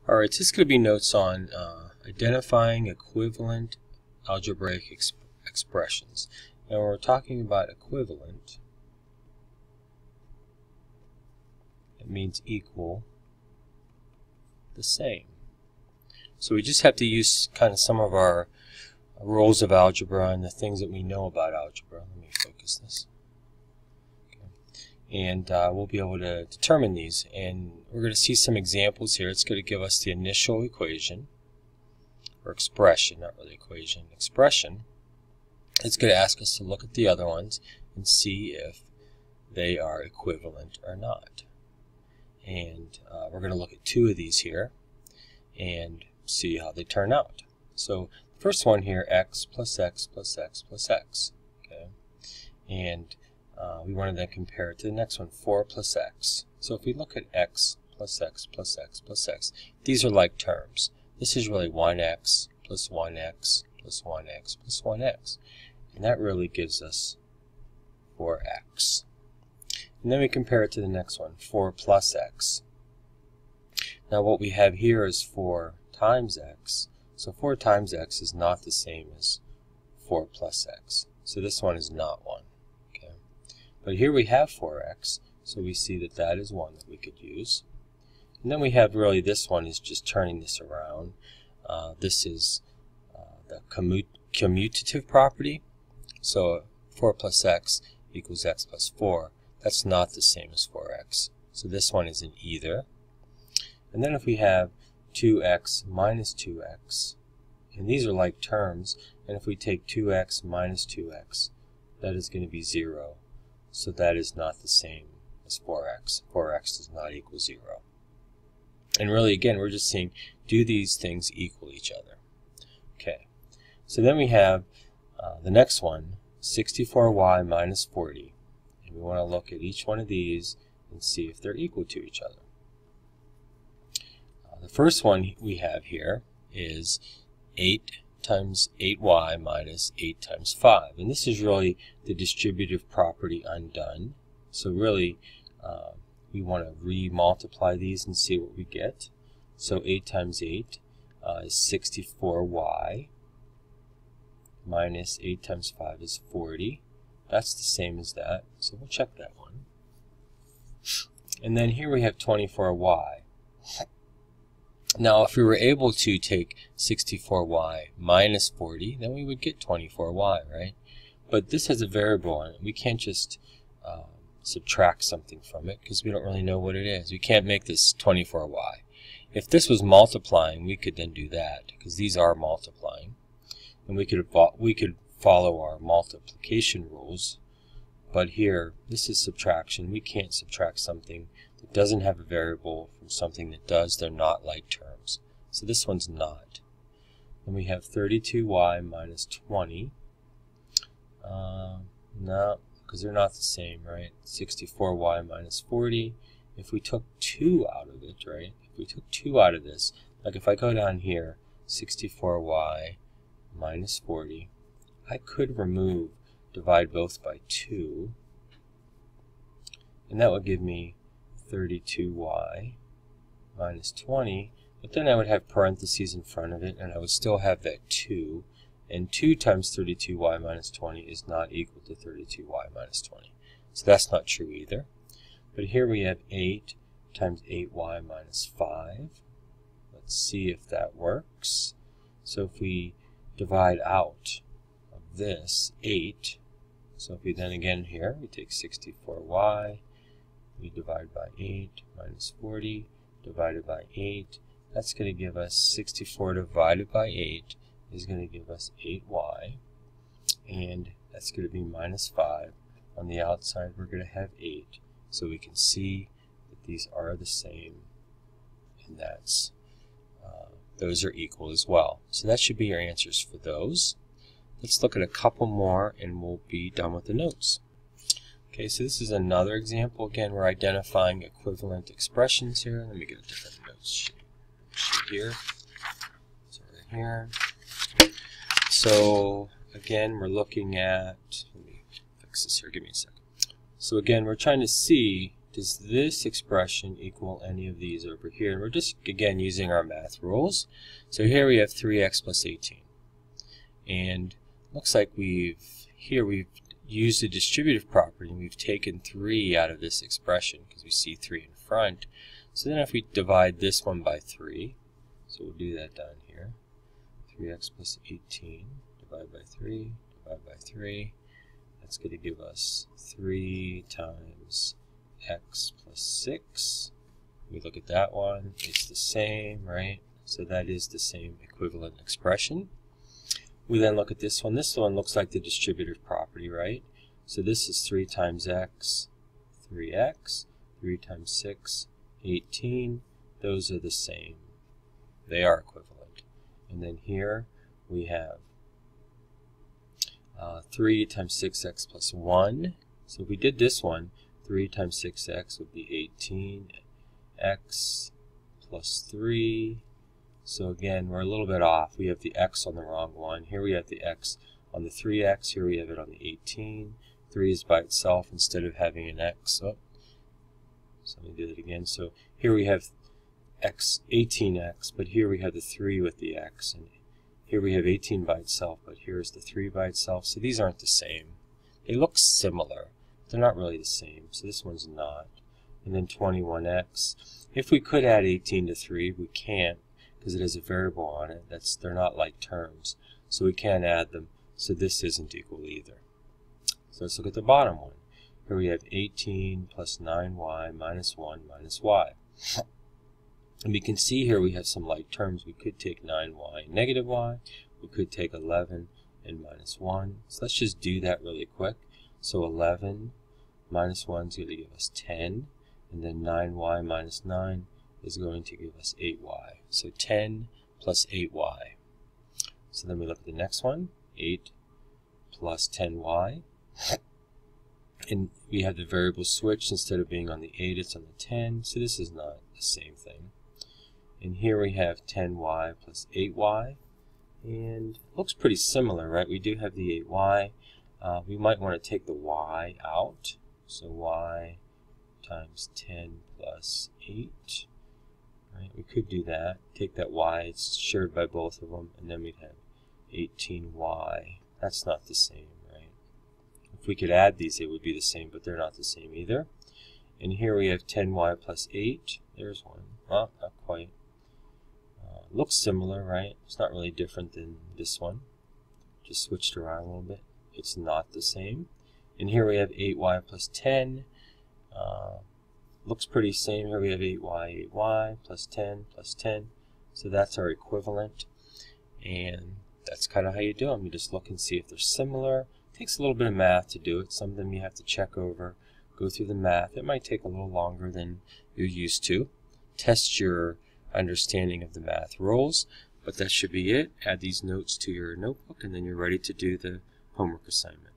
Alright, so this is going to be notes on identifying equivalent algebraic expressions. Now when we're talking about equivalent, it means equal, the same. So we just have to use kind of some of our rules of algebra and the things that we know about algebra. Let me focus this. And we'll be able to determine these, and we're going to see some examples here. It's going to give us the initial equation, or expression, not really equation, expression. It's going to ask us to look at the other ones and see if they are equivalent or not. And we're going to look at two of these here and see how they turn out. So the first one here, x plus x plus x plus x. Okay, and we want to then compare it to the next one, 4 plus x. So if we look at x plus x plus x plus x, these are like terms. This is really 1x plus 1x plus 1x plus 1x. And that really gives us 4x. And then we compare it to the next one, 4 plus x. Now what we have here is 4 times x. So 4 times x is not the same as 4 plus x. So this one is not 1. But here we have 4x, so we see that that is one that we could use. And then we have really this one is just turning this around. This is the commutative property. So 4 plus x equals x plus 4. That's not the same as 4x. So this one is an either. And then if we have 2x minus 2x, and these are like terms, and if we take 2x minus 2x, that is going to be 0. So that is not the same as 4x. 4x does not equal 0. And really, again, we're just seeing, do these things equal each other? Okay. So then we have the next one, 64y minus 40. And we want to look at each one of these and see if they're equal to each other. The first one we have here is 8 times 8y minus 8 times 5. And this is really the distributive property undone. So really, we want to re-multiply these and see what we get. So 8 times 8 is 64y minus 8 times 5 is 40. That's the same as that. So we'll check that one. And then here we have 24y. Now, if we were able to take 64y minus 40, then we would get 24y, right? But this has a variable in it. We can't just subtract something from it because we don't really know what it is. We can't make this 24y. If this was multiplying, we could then do that because these are multiplying. And we could follow our multiplication rules. But here, this is subtraction. We can't subtract something that doesn't have a variable from something that does. They're not like terms. So this one's not. Then we have 32y minus 20. No, because they're not the same, right? 64y minus 40. If we took 2 out of it, right? If we took 2 out of this, like if I go down here, 64y minus 40, I could divide both by 2, and that would give me 32y minus 20, but then I would have parentheses in front of it, and I would still have that 2, and 2 times 32y minus 20 is not equal to 32y minus 20. So that's not true either. But here we have 8 times 8y minus 5. Let's see if that works. So if we divide out of this 8, so if we then again here, we take 64y, we divide by 8 minus 40 divided by 8. That's going to give us 64 divided by 8 is going to give us 8y. And that's going to be minus 5. On the outside, we're going to have 8. So we can see that these are the same. And that's those are equal as well. So that should be your answers for those. Let's look at a couple more and we'll be done with the notes. Okay, so this is another example. Again, we're identifying equivalent expressions here. Let me get a different notes sheet here. So right here. So again, we're looking at, let me fix this here, give me a second. So again, we're trying to see, does this expression equal any of these over here? And we're just, again, using our math rules. So here we have 3x plus 18. And looks like we've used the distributive property, and we've taken 3 out of this expression because we see 3 in front. So then if we divide this one by 3, so we'll do that down here. 3x plus 18, divide by 3, divide by 3. That's going to give us 3 times x plus 6. We look at that one, it's the same, right? So that is the same equivalent expression. We then look at this one. This one looks like the distributive property, right? So this is 3 times x, 3x, 3 times 6, 18. Those are the same. They are equivalent. And then here we have 3 times 6x plus 1. So if we did this one, 3 times 6x would be 18x plus 3. So again, we're a little bit off. We have the x on the wrong one. Here we have the x on the 3x. Here we have it on the 18. 3 is by itself instead of having an x. Oh, so let me do that again. So here we have x, 18x, but here we have the 3 with the x. And here we have 18 by itself, but here's the 3 by itself. So these aren't the same. They look similar. They're not really the same. So this one's not. And then 21x. If we could add 18 to 3, we can't, because it has a variable on it. They're not like terms, so we can't add them. So this isn't equal either. So let's look at the bottom one. Here we have 18 plus 9y minus 1 minus y. And we can see here we have some like terms. We could take 9y and negative y. We could take 11 and minus 1. So let's just do that really quick. So 11 minus 1 is going to give us 10. And then 9y minus 9 is going to give us 8y. So 10 plus 8y. So then we look at the next one. 8 plus 10y. And we have the variable switched. Instead of being on the 8, it's on the 10. So this is not the same thing. And here we have 10y plus 8y. And it looks pretty similar, right? We do have the 8y. We might want to take the y out. So y times 10 plus 8. Right? We could do that. Take that y, it's shared by both of them, and then we'd have 18y. That's not the same, right? If we could add these, it would be the same, but they're not the same either. And here we have 10y plus 8. There's one. Well, not quite. Looks similar, right? It's not really different than this one. Just switched around a little bit. It's not the same. And here we have 8y plus 10. Looks pretty same. Here we have 8y plus 10 plus 10. So that's our equivalent. And that's kind of how you do them. You just look and see if they're similar. It takes a little bit of math to do it. Some of them you have to check over, go through the math. It might take a little longer than you're used to. Test your understanding of the math rules, but that should be it. Add these notes to your notebook, and then you're ready to do the homework assignment.